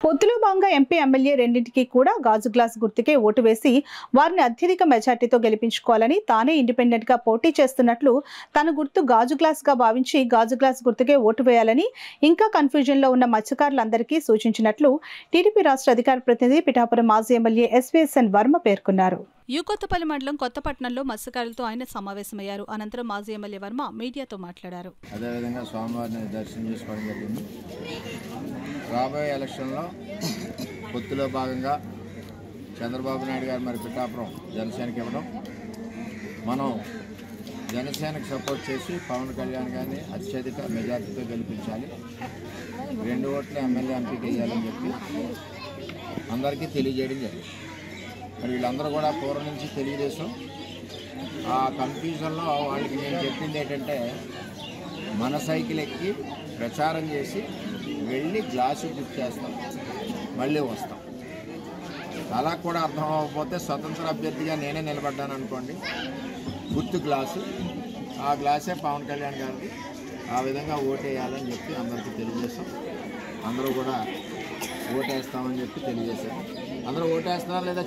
పొత్తులో భాగంగా MP MLA రెండింటికి కూడా గాజు గ్లాస్ గుర్తుకే ఓటు వేసి వారిని అత్యధిక మెజార్టీతో గెలిపించుకోవాలని తానే ఇండిపెండెంట్ గా పోటీ చేస్తున్నట్లు తన గుర్తు గాజు గ్లాస్ గా భావించి గాజు గ్లాస్ గుర్తుకే ఓటు వేయాలని ఇంకా కన్ఫ్యూజన్ లో ఉన్న మత్స్యకారులందరికీ సూచించినట్లు టీడీపీ రాష్ట్ర అధికార ప్రతినిధి పిఠాపురం మాజీ ఎమ్మెల్యే ఎస్వీఎస్ఎన్ వర్మ పేర్కొన్నారు. యూకొత్తపల్లి మండలం కొత్తపట్నంలో మత్స్యకారులతో ఆయన సమావేశమయ్యారు. అనంతరం మాజీ ఎమ్మెల్యే వర్మ మీడియాతో మాట్లాడారు. అదేవిధంగా స్వామివారిని దర్శనం చేసుకోవడం జరిగింది. రాబోయే ఎలక్షన్లో పొత్తులో భాగంగా చంద్రబాబు నాయుడు గారు మరి పిఠాపురం జనసేనకి ఇవ్వడం, మనం జనసేనకు సపోర్ట్ చేసి పవన్ కళ్యాణ్ గారిని అత్యధిక మెజార్టీతో గెలిపించాలి, 2 ఓట్లు ఎమ్మెల్యే ఎంపీకి వేయాలని చెప్పి అందరికీ తెలియజేయడం జరిగింది. మరి వీళ్ళందరూ కూడా పూర్వం నుంచి తెలుగుదేశం. ఆ కన్ఫ్యూజన్లో వాళ్ళకి నేను చెప్పింది ఏంటంటే, మన సైకిల్ ఎక్కి ప్రచారం చేసి వెళ్ళి గ్లాసు బుక్ చేస్తాం, మళ్ళీ వస్తాం. అలా కూడా అర్థం అవ్వకపోతే స్వతంత్ర అభ్యర్థిగా నేనే నిలబడ్డాను అనుకోండి, గుర్తు గ్లాసు, ఆ గ్లాసే పవన్ కళ్యాణ్ గారికి, ఆ విధంగా ఓటేయాలని చెప్పి అందరికీ తెలియజేస్తాం. అందరూ కూడా ఓటేస్తామని చెప్పి తెలియజేశారు. అందరూ ఓటేస్తున్నారు లేదా?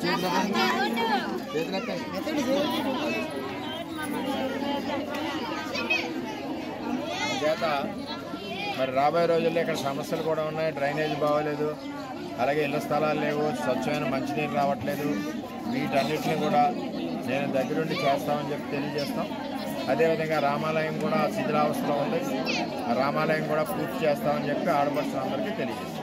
చేత మరి రాబోయే రోజుల్లో ఇక్కడ సమస్యలు కూడా ఉన్నాయి. డ్రైనేజ్ బాగోలేదు, అలాగే ఇళ్ల స్థలాలు లేవు, స్వచ్ఛమైన మంచినీరు రావట్లేదు. వీటన్నిటిని కూడా నేను దగ్గరుండి చేస్తామని చెప్పి తెలియజేస్తాం. అదేవిధంగా రామాలయం కూడా శిథిలావస్థలో ఉంది, రామాలయం కూడా పూర్తి చేస్తామని చెప్పి ఆడపడుచులందరికీ తెలియజేస్తాం.